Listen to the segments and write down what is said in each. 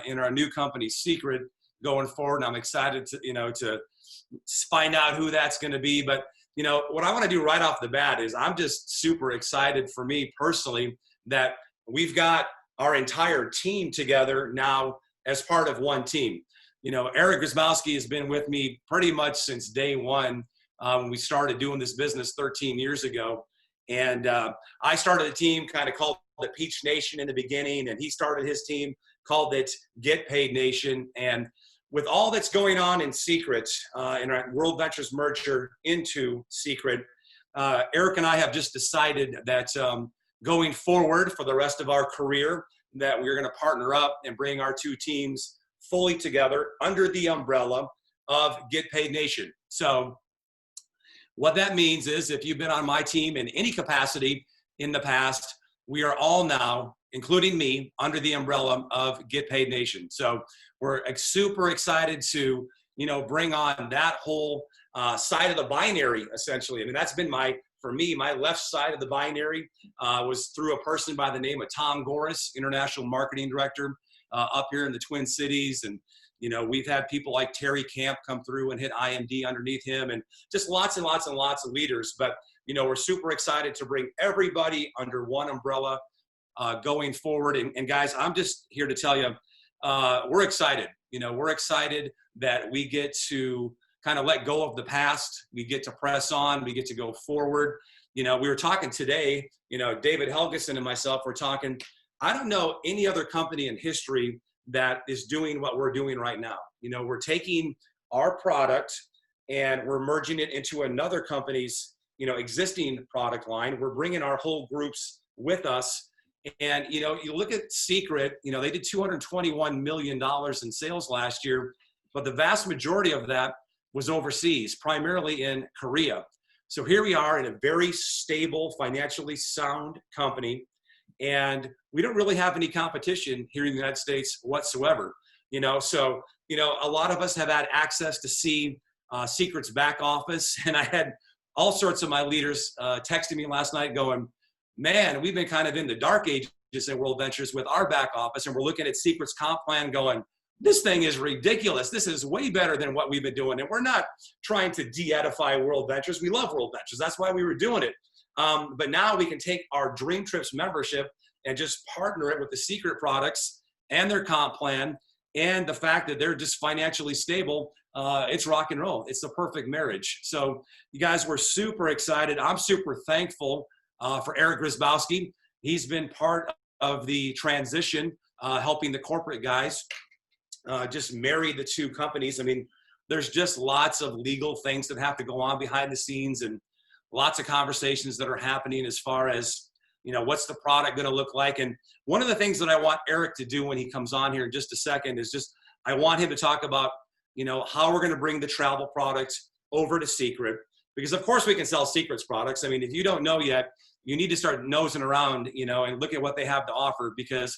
in our new company, Secret, going forward. And I'm excited to find out who that's going to be. But, what I want to do right off the bat is I'm just super excited for me personally that we've got our entire team together now as part of one team. Eric Grzybowski has been with me pretty much since day one when we started doing this business 13 years ago. And I started a team kind of called the Peach Nation in the beginning, and he started his team, called it Get Paid Nation. And with all that's going on in Secret, in our World Ventures merger into Secret, Eric and I have just decided that going forward for the rest of our career, that we're going to partner up and bring our two teams fully together under the umbrella of Get Paid Nation. So what that means is if you've been on my team in any capacity in the past, we are all now, including me, under the umbrella of Get Paid Nation. So we're super excited to, bring on that whole side of the binary, essentially. I mean, that's been for me, my left side of the binary was through a person by the name of Tom Goris, International Marketing Director up here in the Twin Cities. And, we've had people like Terry Camp come through and hit IMD underneath him, and just lots and lots and lots of leaders. But, we're super excited to bring everybody under one umbrella going forward. And guys, I'm just here to tell you, we're excited. We're excited that we get to kind of let go of the past. We get to press on. We get to go forward. We were talking today, David Helgeson and myself were talking. I don't know any other company in history that is doing what we're doing right now. We're taking our product and we're merging it into another company's, existing product line. We're bringing our whole groups with us. And, you look at Secret, they did $221 million in sales last year, but the vast majority of that was overseas, primarily in Korea. So here we are in a very stable, financially sound company, and we don't really have any competition here in the United States whatsoever. So, a lot of us have had access to see Secret's back office, and I had all sorts of my leaders texting me last night going, man, we've been kind of in the dark ages in World Ventures with our back office, and we're looking at Secret's comp plan going, this thing is ridiculous. This is way better than what we've been doing. And we're not trying to de-edify World Ventures. We love World Ventures. That's why we were doing it. But now we can take our Dream Trips membership and just partner it with the Secret products and their comp plan, and the fact that they're just financially stable. It's rock and roll. It's the perfect marriage. So you guys, we're super excited. I'm super thankful for Eric Grzybowski. He's been part of the transition, helping the corporate guys just marry the two companies. I mean, there's just lots of legal things that have to go on behind the scenes, and lots of conversations that are happening as far as, what's the product going to look like. And one of the things that I want Eric to do when he comes on here in just a second is I want him to talk about, how we're going to bring the travel product over to Secret, because of course we can sell Secret's products. I mean, if you don't know yet, you need to start nosing around, and look at what they have to offer, because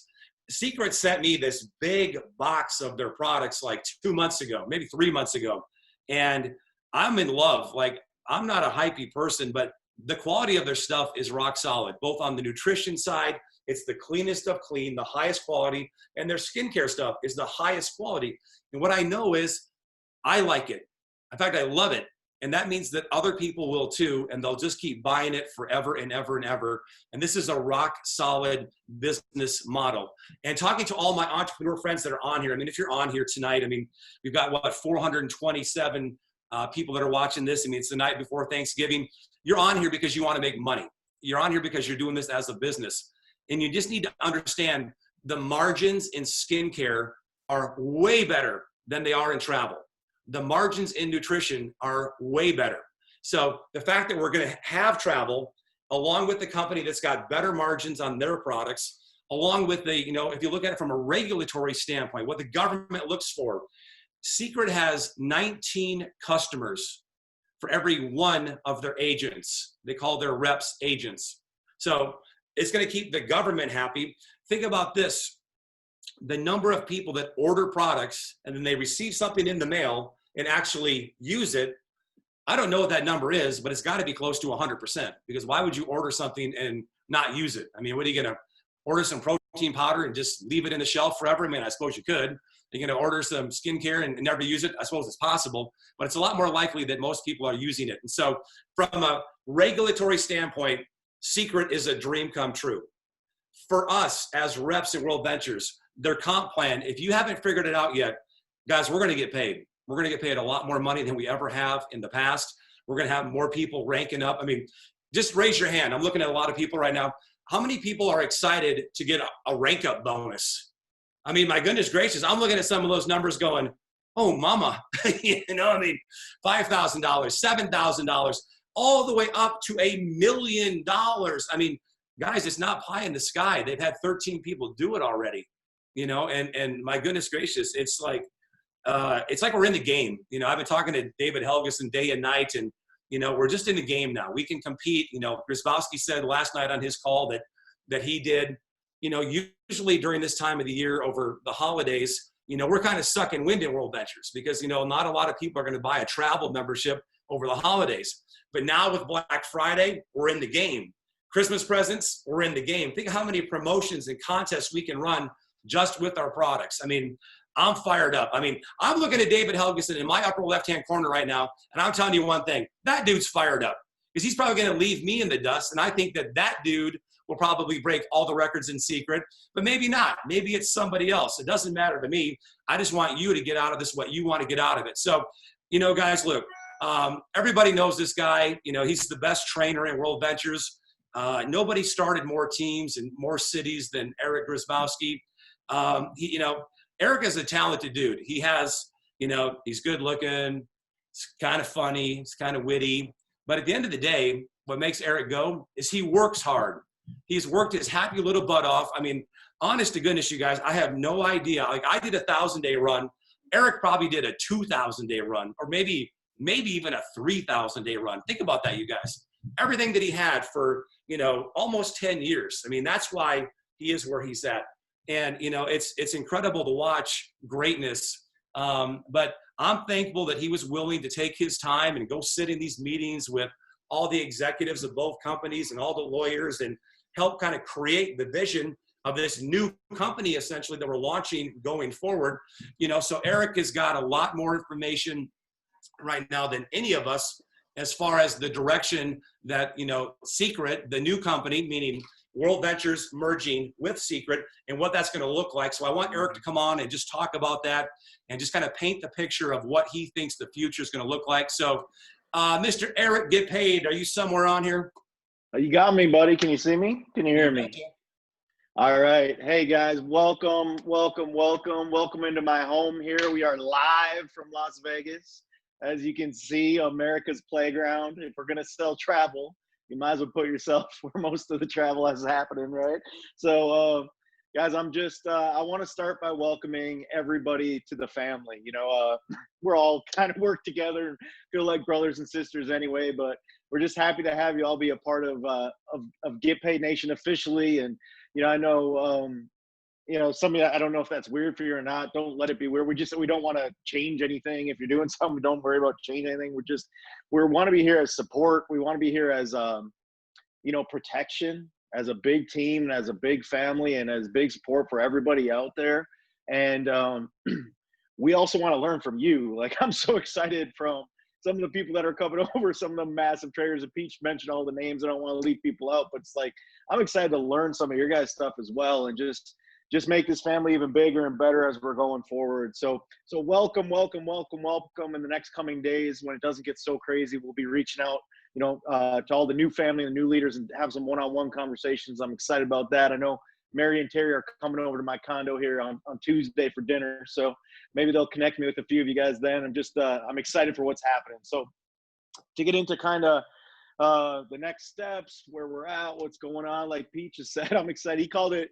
Secret sent me this big box of their products like 2 months ago, maybe 3 months ago. And I'm in love. Like, I'm not a hypey person, but the quality of their stuff is rock solid, both on the nutrition side. It's the cleanest of clean, the highest quality, and their skincare stuff is the highest quality. And what I know is I like it. In fact, I love it. And that means that other people will too, and they'll just keep buying it forever and ever and ever. And this is a rock solid business model. And talking to all my entrepreneur friends that are on here, I mean, if you're on here tonight, I mean, we've got 427 people that are watching this. I mean, it's the night before Thanksgiving. You're on here because you want to make money. You're on here because you're doing this as a business. And you just need to understand the margins in skincare are way better than they are in travel. The margins in nutrition are way better. So the fact that we're going to have travel, along with the company that's got better margins on their products, along with the, if you look at it from a regulatory standpoint, what the government looks for, Secret has 19 customers for every one of their agents. They call their reps agents. So it's going to keep the government happy. Think about this. The number of people that order products and then they receive something in the mail and actually use it, I don't know what that number is, but it's got to be close to 100%, because why would you order something and not use it? I mean, what are you going to order some protein protein powder and just leave it in the shelf forever? I mean, I suppose you could. You're going to order some skincare and never use it. I suppose it's possible, but it's a lot more likely that most people are using it. And so from a regulatory standpoint, Secret is a dream come true. For us as reps at World Ventures, their comp plan, if you haven't figured it out yet, guys, we're going to get paid. We're going to get paid a lot more money than we ever have in the past. We're going to have more people ranking up. I mean, just raise your hand. I'm looking at a lot of people right now. How many people are excited to get a rank up bonus? I mean, my goodness gracious, I'm looking at some of those numbers going, oh, mama, you know, I mean, $5,000, $7,000, all the way up to $1 million. I mean, guys, it's not pie in the sky. They've had 13 people do it already, you know, and my goodness gracious, it's like we're in the game. You know, I've been talking to David Helgeson day and night, and, you know, we're just in the game now. We can compete. You know, Grzyzbowski said last night on his call that he did, you know, usually during this time of the year over the holidays, you know, we're kind of sucking wind in World Ventures because, you know, not a lot of people are going to buy a travel membership over the holidays. But now with Black Friday, we're in the game. Christmas presents, we're in the game. Think how many promotions and contests we can run just with our products. I mean, I'm fired up. I mean, I'm looking at David Helgeson in my upper left-hand corner right now, and I'm telling you one thing, that dude's fired up because he's probably going to leave me in the dust, and I think that dude will probably break all the records in Secret, but maybe not. Maybe it's somebody else. It doesn't matter to me. I just want you to get out of this what you want to get out of it. So, you know, guys, look, everybody knows this guy. You know, he's the best trainer in World Ventures. Nobody started more teams in more cities than Eric Grzyzbowski. You know, Eric is a talented dude. He has, you know, he's good looking. He's kind of funny. He's kind of witty. But at the end of the day, what makes Eric go is he works hard. He's worked his happy little butt off. I mean, honest to goodness, you guys, I have no idea. Like, I did a 1,000-day run. Eric probably did a 2,000-day run, or maybe even a 3,000-day run. Think about that, you guys. Everything that he had for, you know, almost 10 years. I mean, that's why he is where he's at. And, you know, it's incredible to watch greatness. But I'm thankful that he was willing to take his time and go sit in these meetings with all the executives of both companies and all the lawyers and help kind of create the vision of this new company, essentially, that we're launching going forward. You know, so Eric has got a lot more information right now than any of us as far as the direction that, you know, Secret, the new company, meaning World Ventures merging with Secret, and what that's going to look like. So I want Eric to come on and just talk about that and just kind of paint the picture of what he thinks the future is going to look like. So Mr. Eric, get paid. Are you somewhere on here? You got me, buddy. Can you see me? Can you hear me? All right. Hey, guys. Welcome into my home here. We are live from Las Vegas. As you can see, America's playground. If we're going to sell travel, you might as well put yourself where most of the travel is happening, right? So, guys, I'm just, I want to start by welcoming everybody to the family. You know, we're all kind of work together and feel like brothers and sisters anyway, but we're just happy to have you all be a part of Get Paid Nation officially. And, you know, I know, you know, some of you, I don't know if that's weird for you or not. Don't let it be weird. We don't want to change anything. If you're doing something, don't worry about changing anything. We want to be here as support. We want to be here as, you know, protection, as a big team, and as a big family, and as big support for everybody out there. And we also want to learn from you. Like, I'm so excited from some of the people that are coming over, some of the massive traders. And Peach mentioned all the names. I don't want to leave people out, but it's like, I'm excited to learn some of your guys' stuff as well, and just make this family even bigger and better as we're going forward. So welcome in the next coming days. When it doesn't get so crazy, we'll be reaching out, you know, to all the new family and new leaders and have some one-on-one conversations. I'm excited about that. I know Mary and Terry are coming over to my condo here on Tuesday for dinner. So maybe they'll connect me with a few of you guys then. I'm excited for what's happening. So to get into kind of the next steps, where we're at, what's going on, like Peach has said, I'm excited. He called it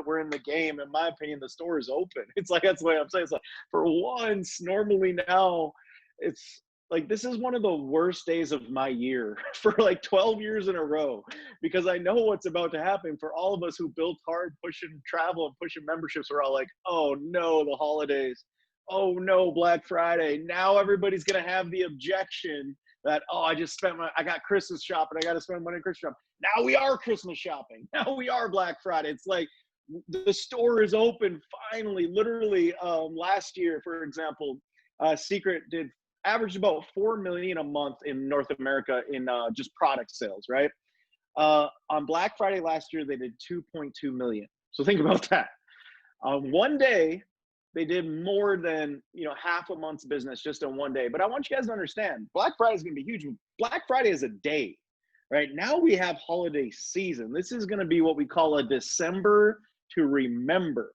we're in the game. In my opinion, the store is open. It's like, that's the way I'm saying. It's like, for once, normally now, it's like, this is one of the worst days of my year for like 12 years in a row, because I know what's about to happen. For all of us who built hard, pushing travel and pushing memberships, we're all like, oh no, the holidays. Oh no, Black Friday. Now everybody's going to have the objection that, oh, I got Christmas shopping. I got to spend money on Christmas shopping. Now we are Christmas shopping. Now we are Black Friday. It's like, the store is open finally. Literally, last year, for example, Secret did average about 4 million a month in North America in just product sales, right? On Black Friday last year, they did 2.2 million. So think about that. One day, they did more than half a month's business just in one day. But I want you guys to understand, Black Friday is going to be huge. Black Friday is a day, right? Now we have holiday season. This is going to be what we call a December to remember.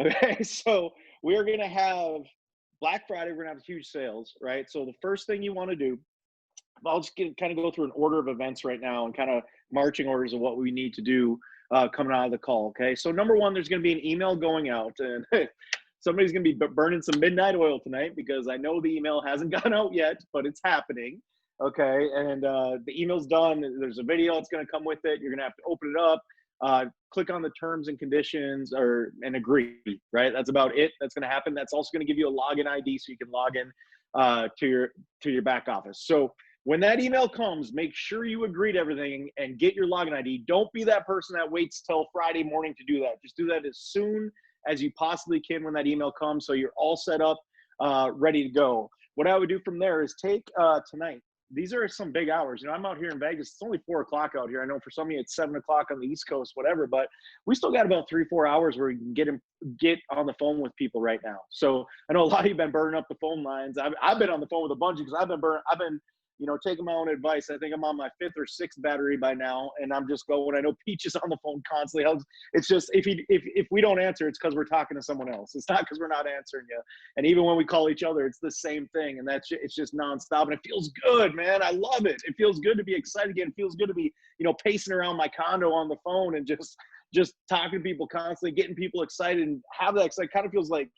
Okay, so we're going to have Black Friday. We're going to have huge sales, right? So the first thing you want to do, I'll just kind of go through an order of events right now and kind of marching orders of what we need to do coming out of the call. Okay, so number one, there's going to be an email going out, and somebody's going to be burning some midnight oil tonight because I know the email hasn't gone out yet, but it's happening. Okay, and the email's done. There's a video that's going to come with it. You're going to have to open it up, click on the terms and conditions, and agree. Right, that's about it. That's going to happen. That's also going to give you a login ID so you can log in to your back office. So when that email comes, make sure you agree to everything and get your login ID. Don't be that person that waits till Friday morning to do that. Just do that as soon as you possibly can when that email comes, so you're all set up, ready to go. What I would do from there is take tonight. These are some big hours. I'm out here in Vegas. It's only 4 o'clock out here. I know for some of you it's 7 o'clock on the East Coast, whatever, but we still got about 3-4 hours where we can get on the phone with people right now. So I know a lot of you have been burning up the phone lines. I've been on the phone with a bunch because I've been taking my own advice. I think I'm on my 5th or 6th battery by now, and I'm just going. I know Peach is on the phone constantly. It's just if we don't answer, it's because we're talking to someone else. It's not because we're not answering you. And even when we call each other, it's the same thing. And it's just nonstop, and it feels good, man. I love it. It feels good to be excited again. It feels good to be pacing around my condo on the phone and just talking to people constantly, getting people excited, and have that. It kind of feels like,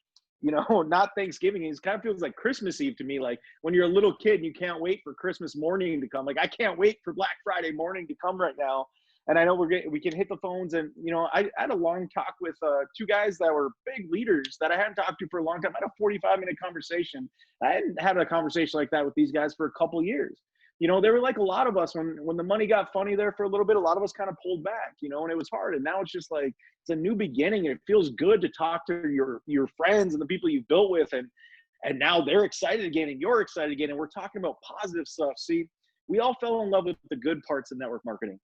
not Thanksgiving. It kind of feels like Christmas Eve to me. Like when you're a little kid and you can't wait for Christmas morning to come. Like I can't wait for Black Friday morning to come right now. And I know we can hit the phones. And, I had a long talk with 2 guys that were big leaders that I hadn't talked to for a long time. I had a 45-minute conversation. I hadn't had a conversation like that with these guys for a couple of years. They were like a lot of us when the money got funny there for a little bit. A lot of us kind of pulled back, and it was hard. And now it's just like it's a new beginning. And it feels good to talk to your friends and the people you've built with, and now they're excited again, and you're excited again, and we're talking about positive stuff. See, we all fell in love with the good parts of network marketing,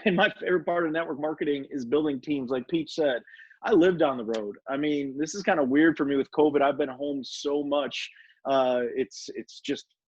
and my favorite part of network marketing is building teams. Like Peach said, I live down the road. I mean, this is kind of weird for me with COVID. I've been home so much.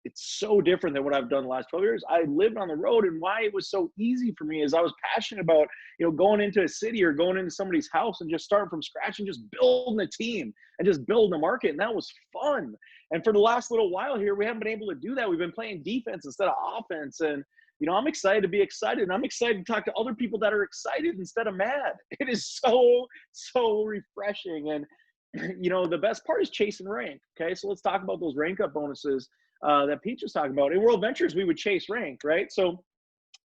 It's so different than what I've done the last 12 years. I lived on the road, and why it was so easy for me is I was passionate about, going into a city or going into somebody's house and just starting from scratch and just building a team and just building a market. And that was fun. And for the last little while here, we haven't been able to do that. We've been playing defense instead of offense. And, I'm excited to be excited, and I'm excited to talk to other people that are excited instead of mad. It is so, so refreshing. And, the best part is chasing rank. Okay. So let's talk about those rank up bonuses that Peach was talking about. In World Ventures, we would chase rank, right? So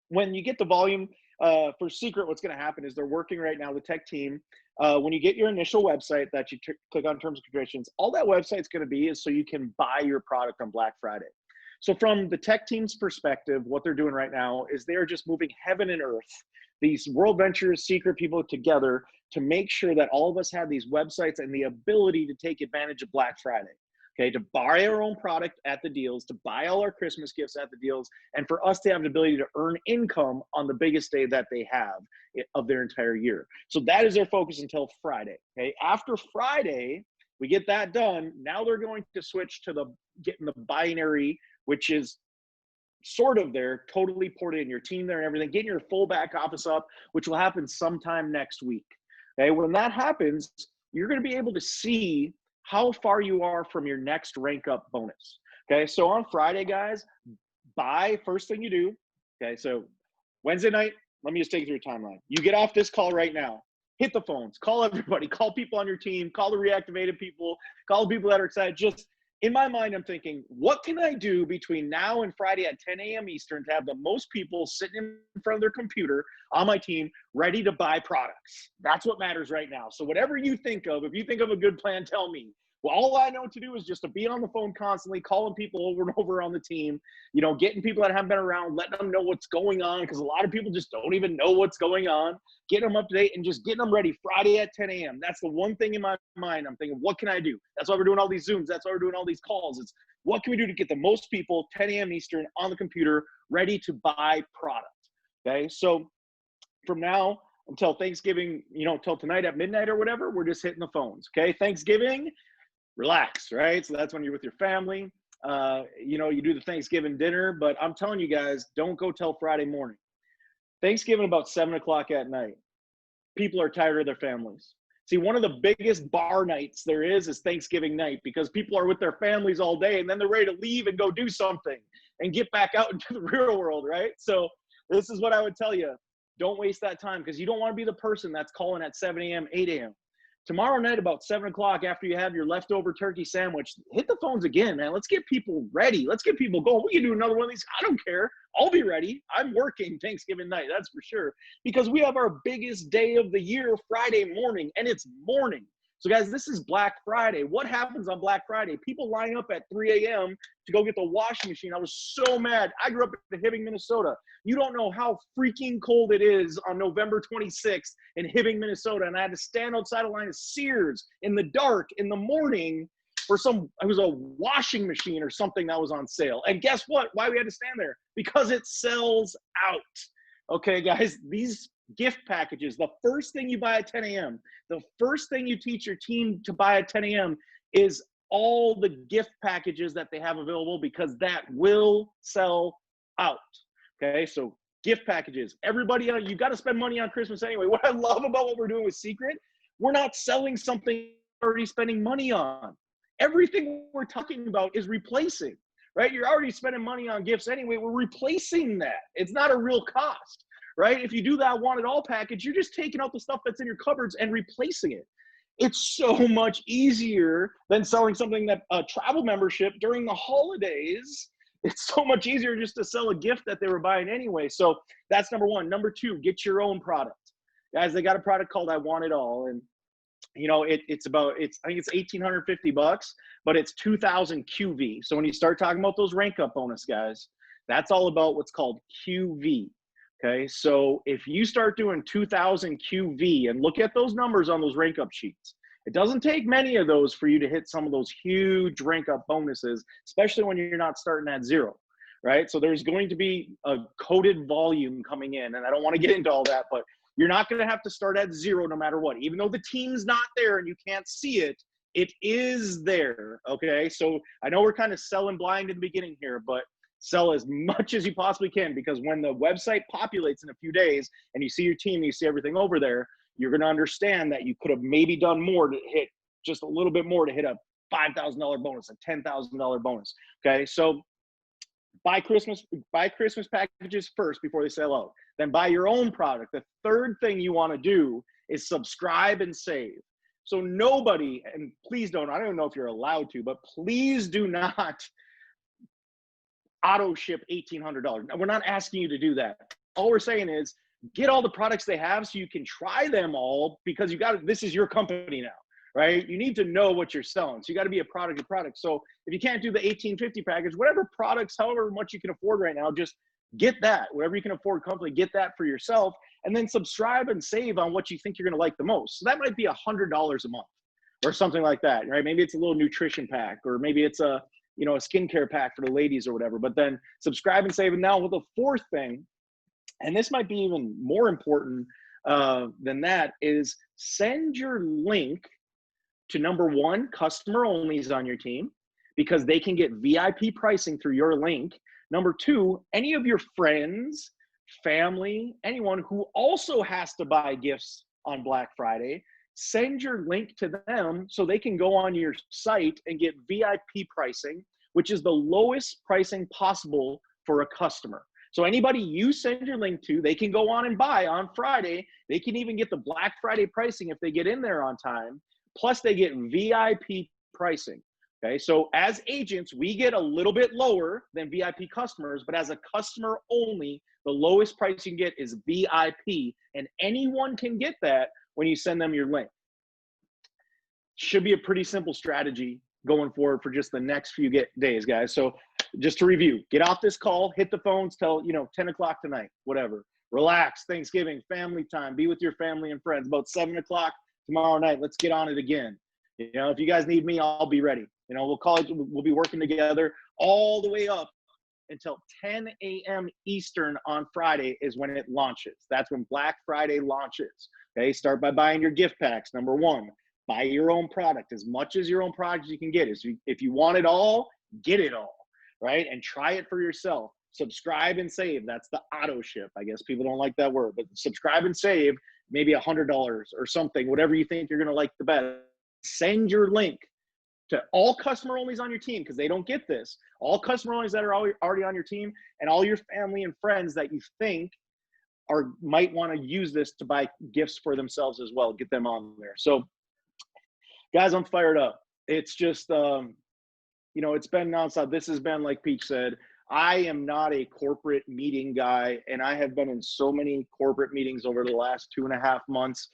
when you get the volume for Secret, what's going to happen is they're working right now, the tech team. When you get your initial website that you click on terms and conditions, all that website's going to be is so you can buy your product on Black Friday. So from the tech team's perspective, what they're doing right now is they're just moving heaven and earth, these World Ventures Secret people together to make sure that all of us have these websites and the ability to take advantage of Black Friday. Okay, to buy our own product at the deals, to buy all our Christmas gifts at the deals, and for us to have the ability to earn income on the biggest day that they have of their entire year. So that is their focus until Friday. Okay, after Friday, we get that done. Now they're going to switch to getting the binary, which is sort of there, totally ported in, your team there and everything, getting your full back office up, which will happen sometime next week. Okay, when that happens, you're going to be able to see how far you are from your next rank up bonus. Okay, so on Friday, guys, buy first thing you do. Okay, so Wednesday night, let me just take you through a timeline. You get off this call right now, hit the phones, call everybody, call people on your team, call the reactivated people, call the people that are excited. Just in my mind, I'm thinking, what can I do between now and Friday at 10 a.m. Eastern to have the most people sitting in front of their computer on my team ready to buy products? That's what matters right now. So whatever you think of, if you think of a good plan, tell me. Well, all I know to do is just to be on the phone constantly, calling people over and over on the team, you know, getting people that haven't been around, letting them know what's going on, because a lot of people just don't even know what's going on, getting them up to date and just getting them ready Friday at 10 a.m. That's the one thing in my mind. I'm thinking, what can I do? That's why we're doing all these Zooms. That's why we're doing all these calls. It's what can we do to get the most people 10 a.m. Eastern on the computer ready to buy product? Okay, so from now until Thanksgiving, you know, until tonight at midnight or whatever, we're just hitting the phones. Okay, Thanksgiving, relax, right? So that's when you're with your family. You know, you do the Thanksgiving dinner, but I'm telling you guys, don't go till Friday morning. Thanksgiving about 7 o'clock at night. People are tired of their families. See, one of the biggest bar nights there is Thanksgiving night, because people are with their families all day and then they're ready to leave and go do something and get back out into the real world, right? So this is what I would tell you. Don't waste that time, because you don't want to be the person that's calling at 7 a.m., 8 a.m. Tomorrow night about 7 o'clock, after you have your leftover turkey sandwich, hit the phones again, man. Let's get people ready. Let's get people going. We can do another one of these. I don't care. I'll be ready. I'm working Thanksgiving night, that's for sure, because we have our biggest day of the year Friday morning, and it's morning. So, guys, this is Black Friday. What happens on Black Friday? People line up at 3 a.m. to go get the washing machine. I was so mad. I grew up in Hibbing, Minnesota. You don't know how freaking cold it is on November 26th in Hibbing, Minnesota. And I had to stand outside a line of Sears in the dark in the morning for it was a washing machine or something that was on sale. And guess what? Why we had to stand there? Because it sells out. Okay, guys, these gift packages, the first thing you buy at 10 a.m., the first thing you teach your team to buy at 10 a.m. is all the gift packages that they have available, because that will sell out. Okay, so gift packages. Everybody, you got to spend money on Christmas anyway. What I love about what we're doing with Secret, we're not selling something we're already spending money on. Everything we're talking about is replacing, right? You're already spending money on gifts anyway. We're replacing that. It's not a real cost, right? If you do that want it all package, you're just taking out the stuff that's in your cupboards and replacing it. It's so much easier than selling something that a travel membership during the holidays. It's so much easier just to sell a gift that they were buying anyway. So that's number one. Number two, get your own product. Guys, they got a product called I Want It All. And you know, I think it's $1,850, but it's 2,000 QV. So when you start talking about those rank up bonus, guys, that's all about what's called QV. Okay, so if you start doing 2,000 QV and look at those numbers on those rank up sheets, it doesn't take many of those for you to hit some of those huge rank up bonuses, especially when you're not starting at zero, right? So there's going to be a coded volume coming in, and I don't want to get into all that, but you're not going to have to start at zero no matter what. Even though the team's not there and you can't see it, it is there, okay? So I know we're kind of selling blind in the beginning here, but sell as much as you possibly can, because when the website populates in a few days and you see your team, you see everything over there, you're going to understand that you could have maybe done more to hit just a little bit more to hit a $5,000 bonus, a $10,000 bonus. Okay. So buy Christmas packages first before they sell out. Then buy your own product. The third thing you want to do is subscribe and save. So nobody, and please don't, I don't know if you're allowed to, but please do not auto ship $1,800. Now, we're not asking you to do that. All we're saying is get all the products they have so you can try them all, because this is your company now, right? You need to know what you're selling. So you got to be a product to product. So if you can't do the $1,850 package, whatever products, however much you can afford right now, just get that. Whatever you can afford company, get that for yourself, and then subscribe and save on what you think you're going to like the most. So that might be $100 a month or something like that, right? Maybe it's a little nutrition pack, or maybe it's a skincare pack for the ladies or whatever. But then subscribe and save. And now with the fourth thing, and this might be even more important than that, is send your link to, number one, customer onlys on your team, because they can get VIP pricing through your link. Number two, any of your friends, family, anyone who also has to buy gifts on Black Friday, send your link to them so they can go on your site and get VIP pricing, which is the lowest pricing possible for a customer. So anybody you send your link to, they can go on and buy on Friday. They can even get the Black Friday pricing if they get in there on time. Plus they get VIP pricing. Okay, so as agents, we get a little bit lower than VIP customers, but as a customer only, the lowest price you can get is VIP, and anyone can get that when you send them your link. should be a pretty simple strategy going forward for just the next few days, guys. So just to review, get off this call, hit the phones till 10 o'clock tonight, whatever. Relax, Thanksgiving, family time, be with your family and friends. About 7 o'clock tomorrow night, let's get on it again. If you guys need me, I'll be ready. We'll be working together all the way up until 10 a.m. Eastern on Friday is when it launches. That's when Black Friday launches. Okay, start by buying your gift packs. Number one, buy your own product, as much as your own product you can get. If you want it all, get it all, right? And try it for yourself. Subscribe and save. That's the auto ship. I guess people don't like that word, but subscribe and save, maybe $100 or something, whatever you think you're going to like the best. Send your link to all customer onlys on your team, because they don't get this. All customer onlys that are already on your team, and all your family and friends that you think might want to use this to buy gifts for themselves as well. Get them on there. So guys, I'm fired up. It's just, it's been nonstop. This has been, like Peach said, I am not a corporate meeting guy, and I have been in so many corporate meetings over the last 2.5 months.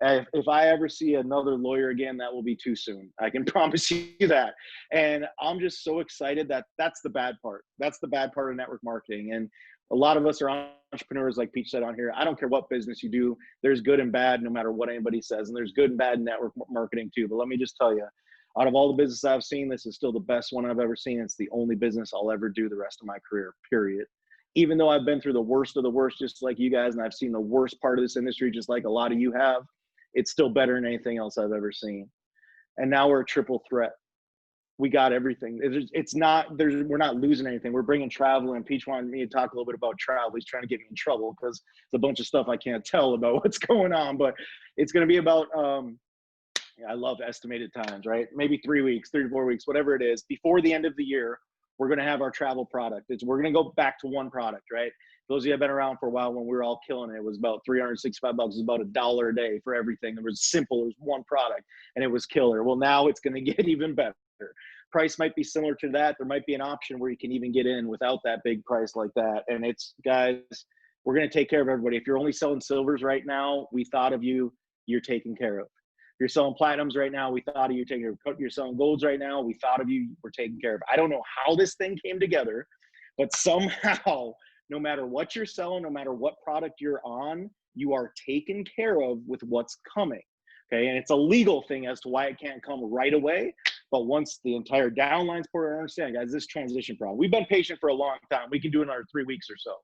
If I ever see another lawyer again, that will be too soon. I can promise you that. And I'm just so excited that's the bad part. That's the bad part of network marketing. And a lot of us are entrepreneurs, like Peach said on here. I don't care what business you do. There's good and bad, no matter what anybody says. And there's good and bad network marketing too. But let me just tell you, out of all the business I've seen, this is still the best one I've ever seen. It's the only business I'll ever do the rest of my career, period. Even though I've been through the worst of the worst, just like you guys, and I've seen the worst part of this industry, just like a lot of you have, it's still better than anything else I've ever seen. And now we're a triple threat. We got everything. We're not losing anything. We're bringing travel, and Peach wanted me to talk a little bit about travel. He's trying to get me in trouble because it's a bunch of stuff I can't tell about what's going on, but it's going to be about, I love estimated times, right? Maybe 3 weeks, 3 to 4 weeks, whatever it is. Before the end of the year, we're going to have our travel product. We're going to go back to one product, right? Those of you have been around for a while, when we were all killing it, it was about $365. It was about $1 a day for everything. It was simple. It was one product, and it was killer. Well, now it's going to get even better. Price might be similar to that. There might be an option where you can even get in without that big price like that. And it's, guys, we're going to take care of everybody. If you're only selling silvers right now, we thought of you. You're taken care of. If you're selling platinums right now, we thought of you. You're selling golds right now, we thought of you. We're taken care of. I don't know how this thing came together, but somehow, no matter what you're selling, no matter what product you're on, you are taken care of with what's coming. Okay, and it's a legal thing as to why it can't come right away. But once the entire downline's poured, I understand, guys, this transition problem. We've been patient for a long time. We can do another 3 weeks or so.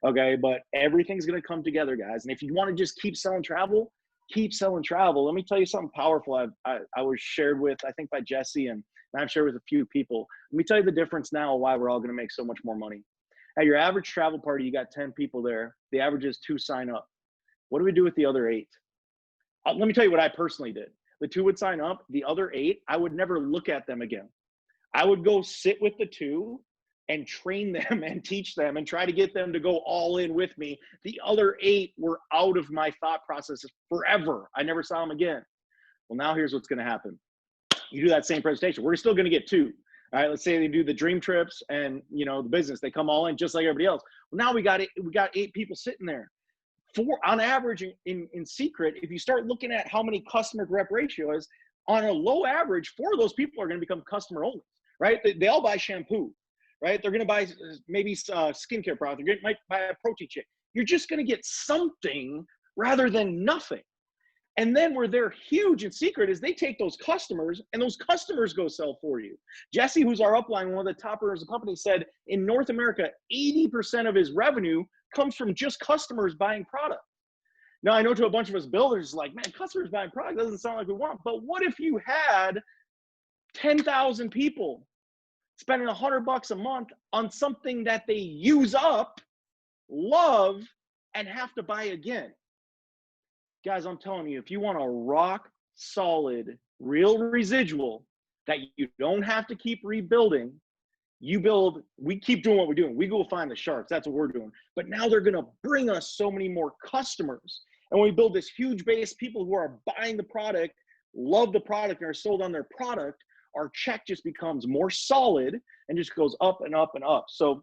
Okay, but everything's going to come together, guys. And if you want to just keep selling travel, keep selling travel. Let me tell you something powerful. I was shared with, I think, by Jesse, and I've shared with a few people. Let me tell you the difference now, why we're all going to make so much more money. At your average travel party, you got 10 people there. The average is 2 sign up. What do we do with the other 8? Let me tell you what I personally did. The 2 would sign up. The other 8, I would never look at them again. I would go sit with the 2 and train them and teach them and try to get them to go all in with me. The other 8 were out of my thought process forever. I never saw them again. Well, now here's what's going to happen. You do that same presentation. We're still going to get 2. All right, let's say they do the dream trips and, the business. They come all in just like everybody else. Well, now we got 8 people sitting there. 4 on average in secret. If you start looking at how many customer to rep ratio is, on a low average, 4 of those people are going to become customer only, right? They all buy shampoo, right? They're going to buy maybe skincare product. They might buy a protein shake. You're just going to get something rather than nothing. And then where they're huge in secret is they take those customers, and those customers go sell for you. Jesse, who's our upline, one of the top owners of the company, said in North America, 80% of his revenue comes from just customers buying product. Now, I know to a bunch of us builders, like, man, customers buying product doesn't sound like we want. But what if you had 10,000 people spending $100 a month on something that they use up, love, and have to buy again? Guys, I'm telling you, if you want a rock solid, real residual that you don't have to keep rebuilding, we keep doing what we're doing. We go find the sharks. That's what we're doing. But now they're going to bring us so many more customers. And when we build this huge base, people who are buying the product, love the product, and are sold on their product, our check just becomes more solid and just goes up and up and up. So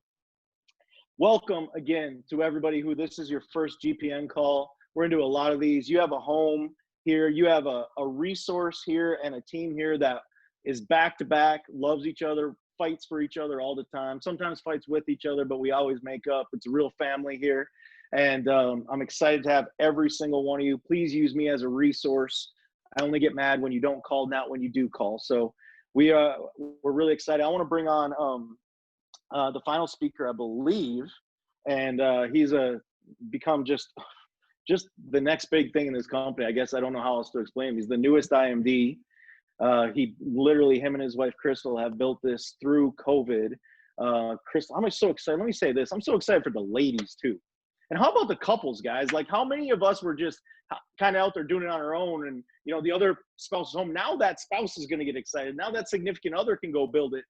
welcome again to everybody who this is your first GPN call. We're going to do a lot of these. You have a home. here. You have a resource here and a team here that is back to back, loves each other, fights for each other all the time, sometimes fights with each other, but we always make up. It's a real family here. And I'm excited to have every single one of you. Please use me as a resource. I only get mad when you don't call, not when you do call. So we're really excited. I want to bring on the final speaker, I believe, and he's become just the next big thing in this company. I guess I don't know how else to explain him. He's the newest IMD. He literally, him and his wife Crystal have built this through COVID. Crystal, I'm so excited. Let me say this: I'm so excited for the ladies too. And how about the couples, guys? Like, how many of us were just kind of out there doing it on our own, and the other spouse is home? Now that spouse is going to get excited. Now that significant other can go build it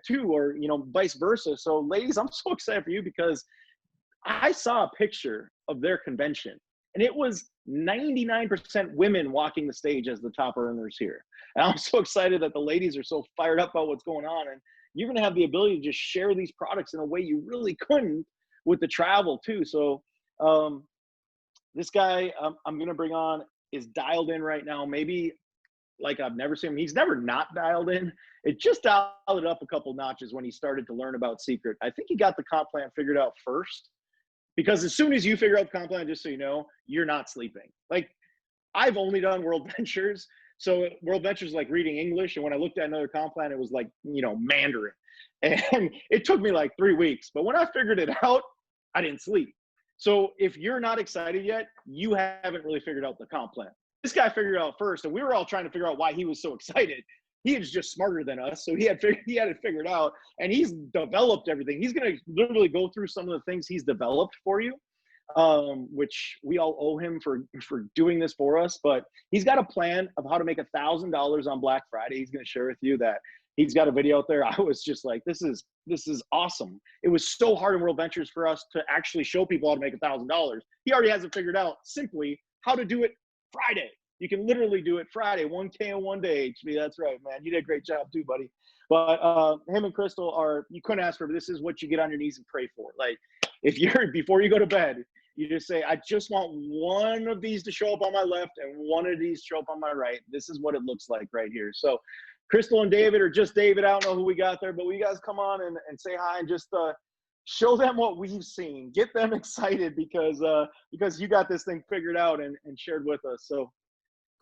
too, or vice versa. So, ladies, I'm so excited for you because I saw a picture of their convention, and it was 99% women walking the stage as the top earners here. And I'm so excited that the ladies are so fired up about what's going on, and you're going to have the ability to just share these products in a way you really couldn't with the travel too. So this guy I'm going to bring on is dialed in right now. Maybe like I've never seen him. He's never not dialed in. It just dialed it up a couple notches when he started to learn about Secret. I think he got the comp plan figured out first, because as soon as you figure out the comp plan, just so you know, you're not sleeping. Like, I've only done World Ventures. So World Ventures is like reading English. And when I looked at another comp plan, it was like, Mandarin. And it took me like 3 weeks. But when I figured it out, I didn't sleep. So if you're not excited yet, you haven't really figured out the comp plan. This guy figured it out first, and we were all trying to figure out why he was so excited. He is just smarter than us, so he had it figured out, and he's developed everything. He's going to literally go through some of the things he's developed for you, which we all owe him for doing this for us. But he's got a plan of how to make $1,000 on Black Friday. He's going to share with you that. He's got a video out there. I was just like, this is awesome. It was so hard in World Ventures for us to actually show people how to make $1,000. He already has it figured out simply how to do it Friday. You can literally do it Friday, 1K in one day. HB, that's right, man. You did a great job too, buddy. But him and Crystal you couldn't ask for. This is what you get on your knees and pray for. Like, before you go to bed, you just say, I just want one of these to show up on my left and one of these to show up on my right. This is what it looks like right here. So Crystal and David, or just David, I don't know who we got there, but will you guys come on and say hi and just show them what we've seen. Get them excited because you got this thing figured out and shared with us. So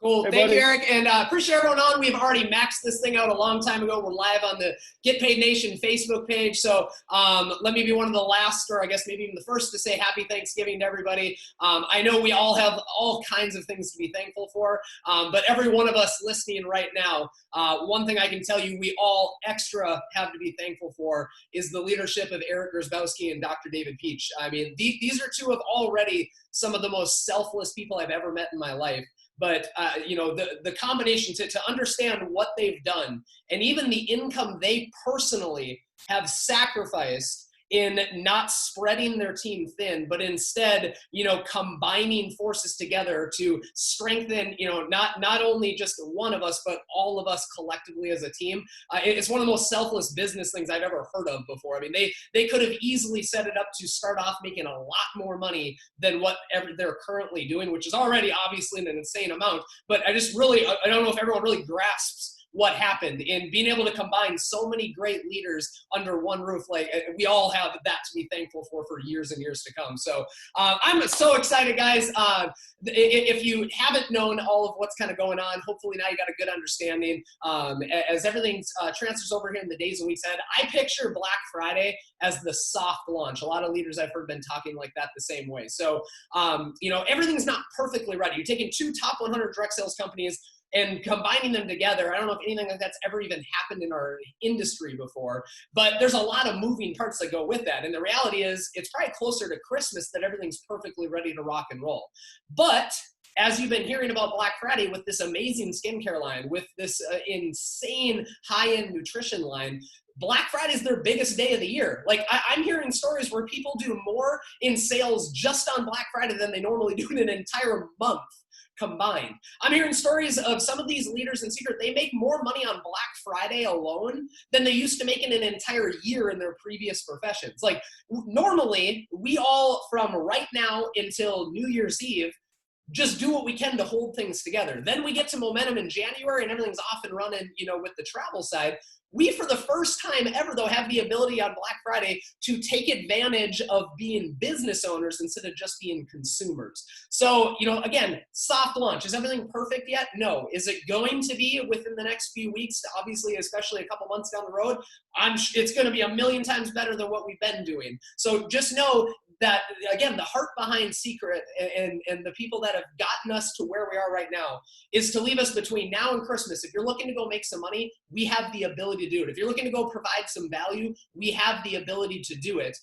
cool. Hey, Thank buddy. you, Eric. And appreciate everyone on. We've already maxed this thing out a long time ago. We're live on the Get Paid Nation Facebook page. So let me be one of the last, or I guess maybe even the first, to say happy Thanksgiving to everybody. I know we all have all kinds of things to be thankful for, but every one of us listening right now, one thing I can tell you we all extra have to be thankful for is the leadership of Eric Gersbowski and Dr. David Peach. I mean, these are two of already some of the most selfless people I've ever met in my life. But, the combination to understand what they've done, and even the income they personally have sacrificed in not spreading their team thin, but instead, combining forces together to strengthen, not only just one of us, but all of us collectively as a team. It's one of the most selfless business things I've ever heard of before. I mean, they could have easily set it up to start off making a lot more money than what they're currently doing, which is already obviously an insane amount. But I don't know if everyone really grasps what happened in being able to combine so many great leaders under one roof. Like, we all have that to be thankful for years and years to come. So I'm so excited, guys. If you haven't known all of what's kind of going on, hopefully now you got a good understanding. As everything transfers over here in the days and weeks ahead, I picture Black Friday as the soft launch. A lot of leaders I've heard been talking like that the same way. So, everything's not perfectly ready. You're taking two top 100 direct sales companies and combining them together. I don't know if anything like that's ever even happened in our industry before, but there's a lot of moving parts that go with that. And the reality is it's probably closer to Christmas that everything's perfectly ready to rock and roll. But as you've been hearing about Black Friday with this amazing skincare line, with this insane high-end nutrition line, Black Friday is their biggest day of the year. Like, I'm hearing stories where people do more in sales just on Black Friday than they normally do in an entire month combined. I'm hearing stories of some of these leaders in Secret, they make more money on Black Friday alone than they used to make in an entire year in their previous professions. Like, normally, we all, from right now until New Year's Eve, just do what we can to hold things together. Then we get to momentum in January and everything's off and running, with the travel side. We, for the first time ever, though, have the ability on Black Friday to take advantage of being business owners instead of just being consumers. So, again, soft launch. Is everything perfect yet? No. Is it going to be within the next few weeks? Obviously, especially a couple months down the road, it's going to be a million times better than what we've been doing. So just know that, again, the heart behind Secret and the people that have gotten us to where we are right now is to leave us between now and Christmas. If you're looking to go make some money, we have the ability to do it. If you're looking to go provide some value, we have the ability to do it.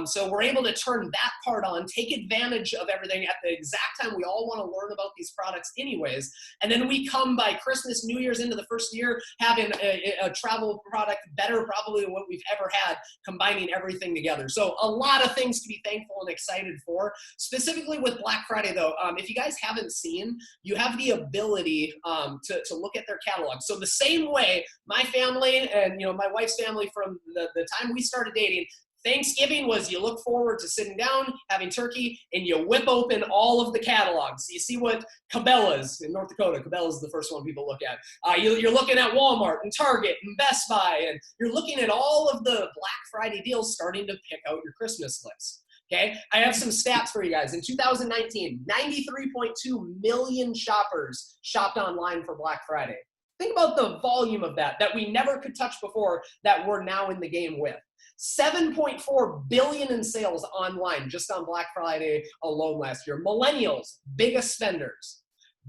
So we're able to turn that part on, take advantage of everything at the exact time we all want to learn about these products anyways. And then we come by Christmas, New Year's, into the first year, having a travel product better probably than what we've ever had, combining everything together. So a lot of things to be thankful and excited for. Specifically with Black Friday, though, if you guys haven't seen, you have the ability to look at their catalog. So the same way my family and my wife's family, from the time we started dating, Thanksgiving was you look forward to sitting down, having turkey, and you whip open all of the catalogs. You see what Cabela's in North Dakota. Cabela's is the first one people look at. You're looking at Walmart and Target and Best Buy, and you're looking at all of the Black Friday deals, starting to pick out your Christmas list. Okay, I have some stats for you guys. In 2019, 93.2 million shoppers shopped online for Black Friday. Think about the volume of that we never could touch before, that we're now in the game with. 7.4 billion in sales online just on Black Friday alone last year. Millennials, biggest spenders.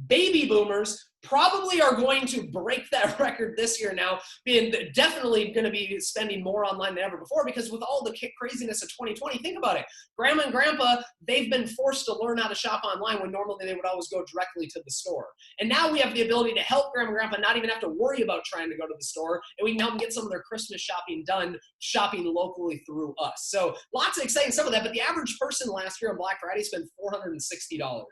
Baby boomers probably are going to break that record this year now, being definitely going to be spending more online than ever before, because with all the craziness of 2020, think about it. Grandma and grandpa, they've been forced to learn how to shop online when normally they would always go directly to the store. And now we have the ability to help grandma and grandpa not even have to worry about trying to go to the store, and we can help them get some of their Christmas shopping done, shopping locally through us. So lots of exciting stuff with that, but the average person last year on Black Friday spent $460.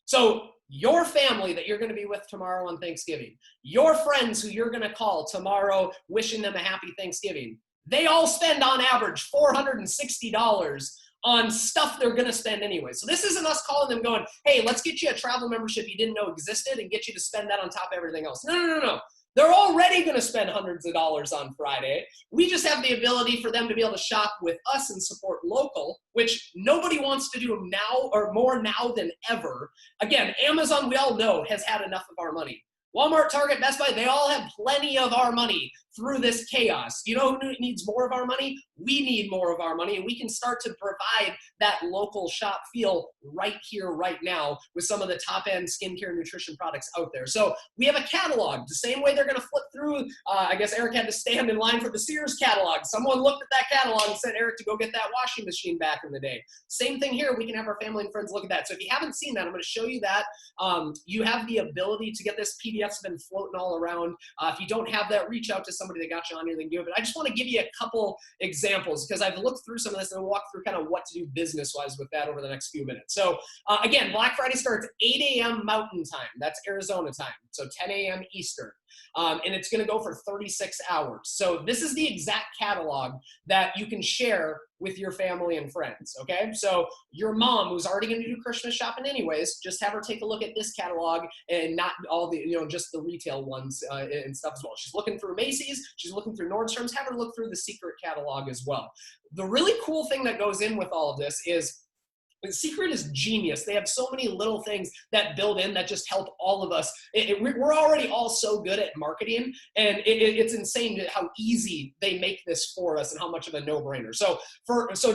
So your family that you're going to be with tomorrow on Thanksgiving, your friends who you're going to call tomorrow wishing them a happy Thanksgiving, they all spend on average $460 on stuff they're going to spend anyway. So this isn't us calling them going, hey, let's get you a travel membership you didn't know existed and get you to spend that on top of everything else. No. They're already going to spend hundreds of dollars on Friday. We just have the ability for them to be able to shop with us and support local, which nobody wants to do now, or more now than ever. Again, Amazon, we all know, has had enough of our money. Walmart, Target, Best Buy, they all have plenty of our money through this chaos. You know who needs more of our money? We need more of our money, and we can start to provide that local shop feel right here, right now, with some of the top-end skincare and nutrition products out there. So we have a catalog. The same way they're going to flip through, I guess Eric had to stand in line for the Sears catalog. Someone looked at that catalog and said, Eric, to go get that washing machine back in the day. Same thing here. We can have our family and friends look at that. So if you haven't seen that, I'm going to show you that. You have the ability to get this. PDF's been floating all around. If you don't have that, reach out to somebody that got you on here, then do it. But I just want to give you a couple examples, because I've looked through some of this and walk through kind of what to do business-wise with that over the next few minutes. So again, Black Friday starts 8 a.m. Mountain Time. That's Arizona time. So 10 a.m. Eastern. And it's going to go for 36 hours. So this is the exact catalog that you can share with your family and friends, okay? So your mom, who's already going to do Christmas shopping anyways, just have her take a look at this catalog and not all the, just the retail ones and stuff as well. She's looking through Macy's, she's looking through Nordstrom's, have her look through the Secret catalog as well. The really cool thing that goes in with all of this is Secret is genius. They have so many little things that build in that just help all of us. We're already all so good at marketing, and it's insane how easy they make this for us and how much of a no-brainer. So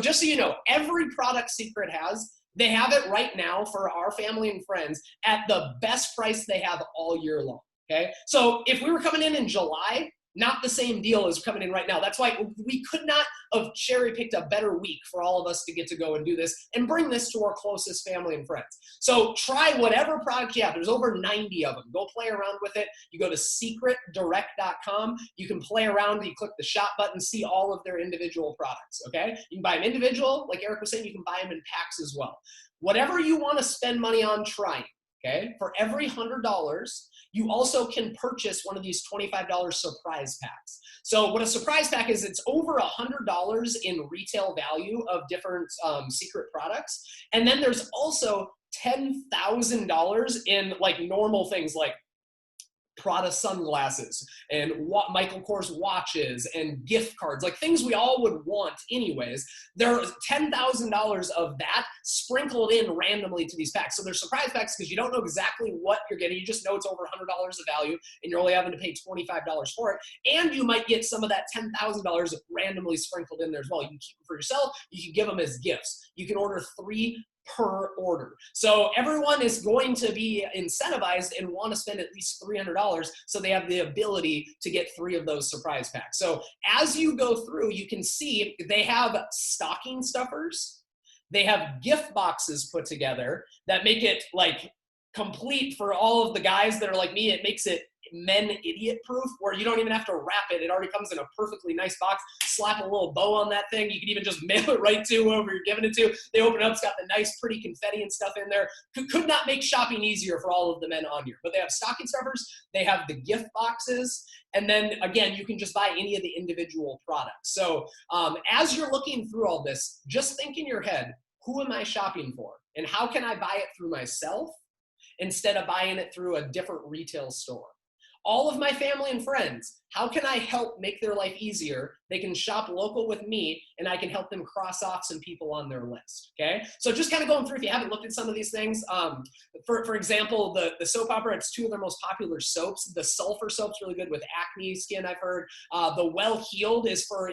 just so you know, every product Secret has, they have it right now for our family and friends at the best price they have all year long, okay? So if we were coming in July, not the same deal as coming in right now. That's why we could not have cherry-picked a better week for all of us to get to go and do this and bring this to our closest family and friends. So try whatever product you have. There's over 90 of them. Go play around with it. You go to secretdirect.com. You can play around. You click the shop button, see all of their individual products, okay? You can buy them individual. Like Eric was saying, you can buy them in packs as well. Whatever you want to spend money on trying, okay? For every $100, you also can purchase one of these $25 surprise packs. So what a surprise pack is, it's over $100 in retail value of different Secret products. And then there's also $10,000 in like normal things like Prada sunglasses and Michael Kors watches and gift cards, like things we all would want anyways. There's $10,000 of that sprinkled in randomly to these packs. So they're surprise packs because you don't know exactly what you're getting. You just know it's over $100 of value and you're only having to pay $25 for it. And you might get some of that $10,000 randomly sprinkled in there as well. You can keep them for yourself. You can give them as gifts. You can order 3 per order. So everyone is going to be incentivized and want to spend at least $300 so they have the ability to get 3 of those surprise packs. So as you go through, you can see they have stocking stuffers. They have gift boxes put together that make it like complete for all of the guys that are like me. It makes it men idiot proof where you don't even have to wrap it. It already comes in a perfectly nice box. Slap a little bow on that thing. You can even just mail it right to whoever you're giving it to. They open it up. It's got the nice pretty confetti and stuff in there. Could not make shopping easier for all of the men on here. But they have stocking stuffers. They have the gift boxes. And then again, you can just buy any of the individual products. So as you're looking through all this, just think in your head, who am I shopping for? And how can I buy it through myself instead of buying it through a different retail store? All of my family and friends, how can I help make their life easier? They can shop local with me and I can help them cross off some people on their list, okay? So just kind of going through, if you haven't looked at some of these things, for example, the soap opera, it's 2 of their most popular soaps. The sulfur soap's really good with acne skin, I've heard. The Well Healed is for